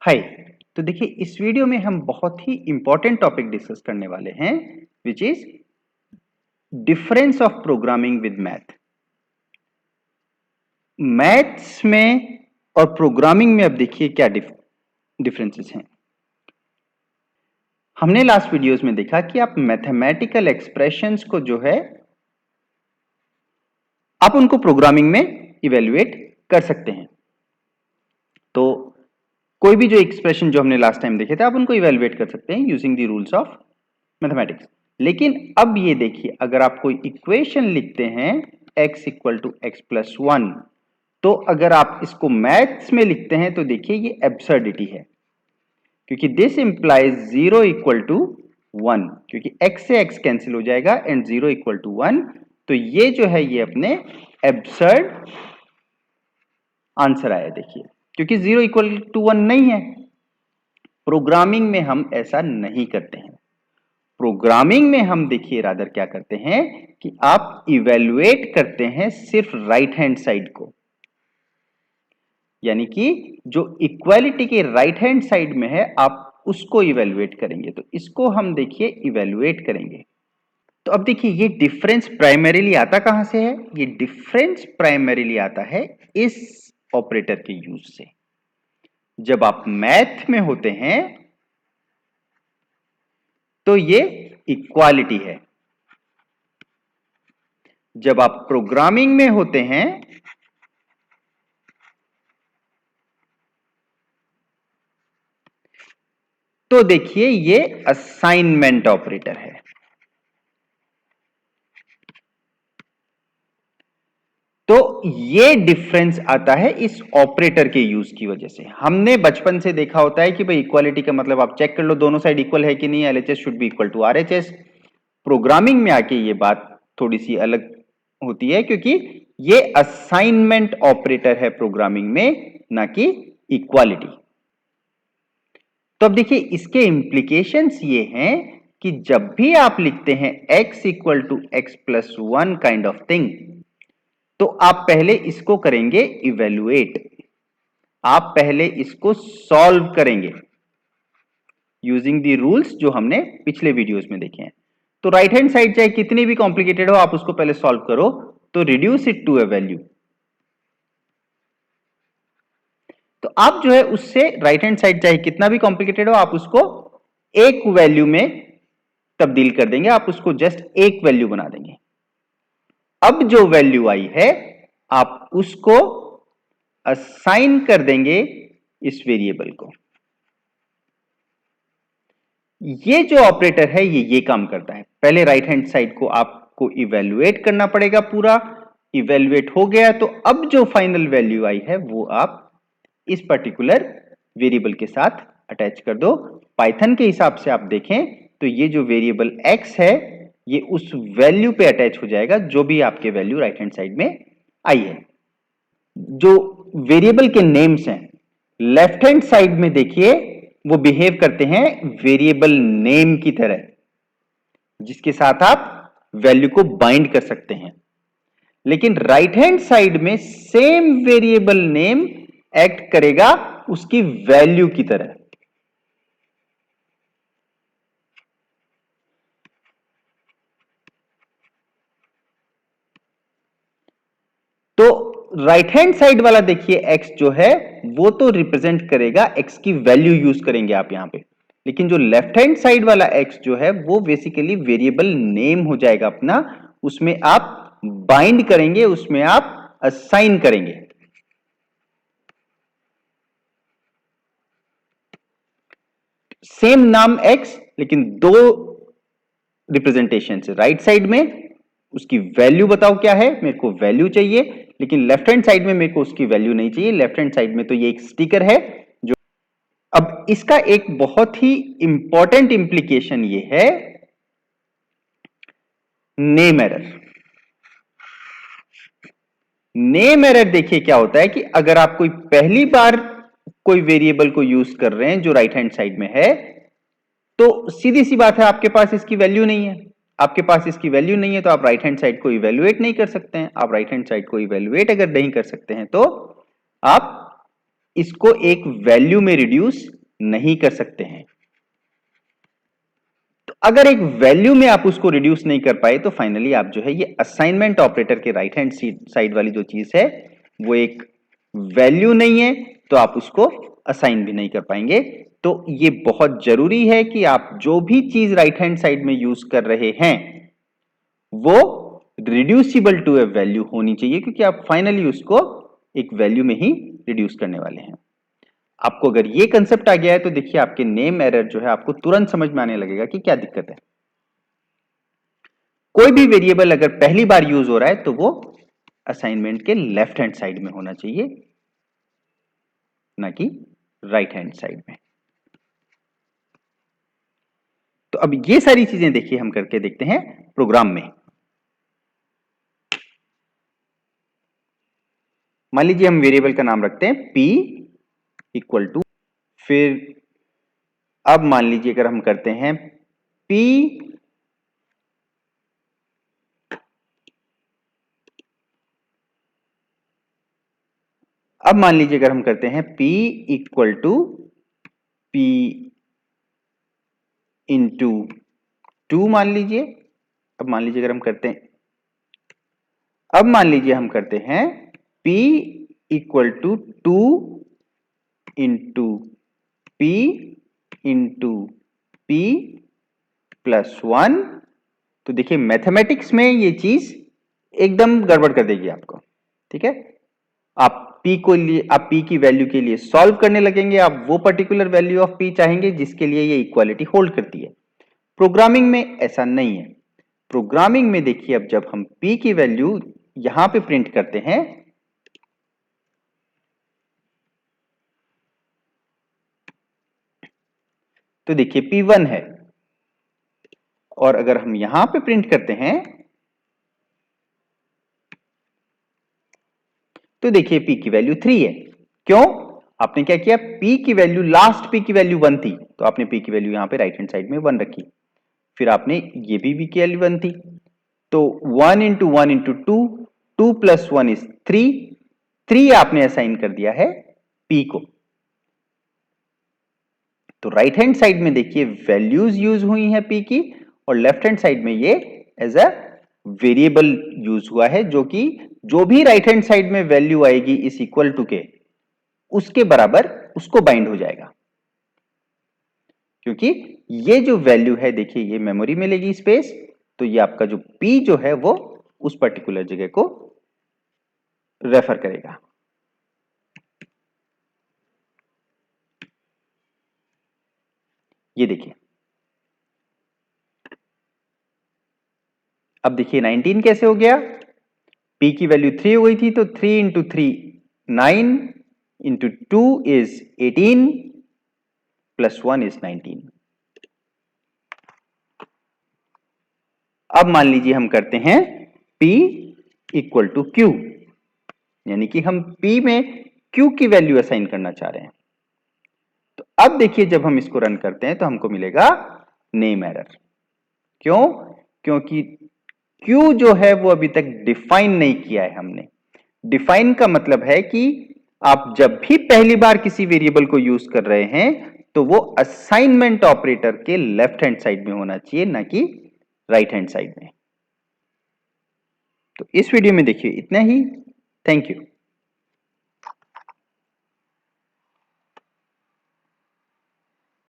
हाय। तो देखिए इस वीडियो में हम बहुत ही इंपॉर्टेंट टॉपिक डिस्कस करने वाले हैं which is difference of programming with math. Maths में और प्रोग्रामिंग में अब देखिए क्या डिफरेंसेस हैं। हमने लास्ट वीडियोस में देखा कि आप मैथमेटिकल एक्सप्रेशंस को जो है आप उनको प्रोग्रामिंग में इवेल्युएट कर सकते हैं। तो कोई भी जो एक्सप्रेशन जो हमने लास्ट टाइम देखे थे आप उनको इवेल्युएट कर सकते हैं using the rules of mathematics. लेकिन अब ये देखिए, अगर आप कोई इक्वेशन लिखते हैं x equal to X plus one, तो अगर आप इसको मैथ्स में लिखते हैं तो देखिए ये एब्सर्डिटी है, क्योंकि this implies zero equal to one, क्योंकि x से x कैंसिल हो जाएगा and zero equal to one. तो ये जो है ये अपने एब्सर्ड आंसर आया देखिए, क्योंकि जीरो इक्वल टू वन नहीं है। प्रोग्रामिंग में हम ऐसा नहीं करते हैं। प्रोग्रामिंग में हम देखिए रादर क्या करते हैं कि आप इवेल्युएट करते हैं सिर्फ राइट हैंड साइड को, यानी कि जो इक्वालिटी के राइट हैंड साइड में है आप उसको इवेल्युएट करेंगे। तो इसको हम देखिए इवेल्युएट करेंगे। तो अब देखिए ये डिफरेंस प्राइमरीली आता कहां से है? ये डिफरेंस प्राइमरीली आता है इस ऑपरेटर के यूज से। जब आप मैथ में होते हैं तो ये इक्वालिटी है, जब आप प्रोग्रामिंग में होते हैं तो देखिए ये असाइनमेंट ऑपरेटर है। तो ये डिफरेंस आता है इस ऑपरेटर के यूज की वजह से। हमने बचपन से देखा होता है कि भाई इक्वालिटी का मतलब आप चेक कर लो दोनों साइड इक्वल है कि नहीं, LHS should be equal to RHS. Programming में आके ये बात थोड़ी सी अलग होती है, क्योंकि ये असाइनमेंट ऑपरेटर है प्रोग्रामिंग में, ना कि इक्वालिटी। तो अब देखिए इसके इंप्लीकेशंस ये हैं कि जब भी आप लिखते हैं x equal to X plus one kind of thing, तो आप पहले इसको करेंगे इवेल्युएट, आप पहले इसको सॉल्व करेंगे यूजिंग द रूल्स जो हमने पिछले वीडियोस में देखे हैं। तो राइट हैंड साइड चाहे कितनी भी कॉम्प्लिकेटेड हो आप उसको पहले सॉल्व करो, तो reduce it to a value. तो आप जो है उससे राइट हैंड साइड चाहे कितना भी कॉम्प्लिकेटेड हो आप उसको एक वैल्यू में तब्दील कर देंगे, आप उसको जस्ट एक वैल्यू बना देंगे। अब जो वैल्यू आई है आप उसको असाइन कर देंगे इस वेरिएबल को। ये जो ऑपरेटर है ये काम करता है। पहले राइट हैंड साइड को आपको इवेल्युएट करना पड़ेगा, पूरा इवेल्युएट हो गया तो अब जो फाइनल वैल्यू आई है वो आप इस पर्टिकुलर वेरिएबल के साथ अटैच कर दो। पाइथन के हिसाब से आप देखें तो ये जो वेरिएबल x है ये उस वैल्यू पे अटैच हो जाएगा जो भी आपके वैल्यू राइट हैंड साइड में आई है। जो वेरिएबल के नेम्स हैं लेफ्ट हैंड साइड में देखिए वो बिहेव करते हैं वेरिएबल नेम की तरह, जिसके साथ आप वैल्यू को बाइंड कर सकते हैं। लेकिन राइट हैंड साइड में सेम वेरिएबल नेम एक्ट करेगा उसकी वैल्यू की तरह। तो राइट हैंड साइड वाला देखिए x जो है वो तो रिप्रेजेंट करेगा, x की वैल्यू यूज करेंगे आप यहां पे। लेकिन जो लेफ्ट हैंड साइड वाला x जो है वो बेसिकली वेरिएबल नेम हो जाएगा अपना, उसमें आप बाइंड करेंगे, उसमें आप असाइन करेंगे। सेम नाम x लेकिन दो रिप्रेजेंटेशन है। राइट साइड में उसकी वैल्यू बताओ क्या है, मेरे को वैल्यू चाहिए, लेकिन लेफ्ट हैंड साइड में मेरे को उसकी वैल्यू नहीं चाहिए। लेफ्ट हैंड साइड में तो ये एक स्टिकर है जो, अब इसका एक बहुत ही इंपॉर्टेंट इंप्लीकेशन ये है नेम एरर। नेम एरर देखिए क्या होता है कि अगर आप कोई पहली बार कोई वेरिएबल को यूज कर रहे हैं जो राइट हैंड साइड में है, तो सीधी सी बात है आपके पास इसकी वैल्यू नहीं है। आपके पास इसकी वैल्यू नहीं है तो आप राइट हैंड साइड को इवेल्युएट नहीं कर सकते हैं। आप राइट हैंड साइड को इवेल्युएट अगर नहीं कर सकते हैं तो आप इसको एक वैल्यू में रिड्यूस नहीं कर सकते हैं। तो अगर एक वैल्यू में आप उसको रिड्यूस नहीं कर पाए तो फाइनली आप जो है ये असाइनमेंट ऑपरेटर के राइट हैंड साइड वाली जो चीज है वो एक वैल्यू नहीं है, तो आप उसको असाइन भी नहीं कर पाएंगे। तो ये बहुत जरूरी है कि आप जो भी चीज राइट हैंड साइड में यूज कर रहे हैं वो रिड्यूसिबल टू ए वैल्यू होनी चाहिए, क्योंकि आप फाइनली उसको एक वैल्यू में ही रिड्यूस करने वाले हैं। आपको अगर ये कंसेप्ट आ गया है तो देखिए आपके नेम एरर जो है आपको तुरंत समझ में आने लगेगा कि क्या दिक्कत है। कोई भी वेरिएबल अगर पहली बार यूज हो रहा है तो वो असाइनमेंट के लेफ्ट हैंड साइड में होना चाहिए, ना कि राइट हैंड साइड में। तो अब ये सारी चीजें देखिए हम करके देखते हैं प्रोग्राम में। मान लीजिए हम वेरिएबल का नाम रखते हैं p इक्वल टू, फिर अब मान लीजिए अगर हम करते हैं p अब मान लीजिए अगर हम करते हैं p equal to p into 2 मान लीजिए। अब मान लीजिए अगर हम करते हैं, अब मान लीजिए हम करते हैं p equal to 2 into p into p plus 1। तो देखिए मैथमेटिक्स में ये चीज एकदम गड़बड़ कर देगी आपको, ठीक है। आप p की वैल्यू के लिए सॉल्व करने लगेंगे, आप वो पर्टिकुलर वैल्यू ऑफ p चाहेंगे जिसके लिए ये इक्वालिटी होल्ड करती है। प्रोग्रामिंग में ऐसा नहीं है। प्रोग्रामिंग में देखिए अब जब हम p की वैल्यू यहां पे प्रिंट करते हैं तो देखिए p1 है, और अगर हम यहां पे प्रिंट करते हैं तो देखिए p की वैल्यू 3 है। क्यों? आपने क्या किया, p की वैल्यू, लास्ट p की वैल्यू 1 थी तो आपने p की वैल्यू यहां पे राइट हैंड साइड में 1 रखी। फिर आपने ये भी p की वैल्यू 1 थी तो 1 इंटू 1 इंटू 2, 2 प्लस 1 इज 3, 3 आपने असाइन कर दिया है p को। तो राइट हैंड साइड में देखिए वैल्यूज यूज हुई हैं p की, और लेफ्ट हैंड साइड में ये एज अ वेरिएबल यूज हुआ है, जो कि जो भी राइट हैंड साइड में वैल्यू आएगी इस इक्वल टू के उसके बराबर उसको बाइंड हो जाएगा। क्योंकि ये जो वैल्यू है देखिए ये मेमोरी में लेगी स्पेस, तो ये आपका जो p जो है वो उस पर्टिकुलर जगह को रेफर करेगा। ये देखिए, अब देखिए 19 कैसे हो गया, p की वैल्यू 3 हो गई थी तो 3 into 3 9 into 2 is 18 plus 1 is 19। अब मान लीजिए हम करते हैं p इक्वल टू q, यानी कि हम p में q की वैल्यू असाइन करना चाह रहे हैं। तो अब देखिए जब हम इसको रन करते हैं तो हमको मिलेगा नेम एरर। क्यों? क्योंकि q जो है वो अभी तक डिफाइन नहीं किया है हमने। डिफाइन का मतलब है कि आप जब भी पहली बार किसी वेरिएबल को यूज कर रहे हैं तो वो असाइनमेंट ऑपरेटर के लेफ्ट हैंड साइड में होना चाहिए, ना कि राइट हैंड साइड में। तो इस वीडियो में देखिए इतना ही। Thank you.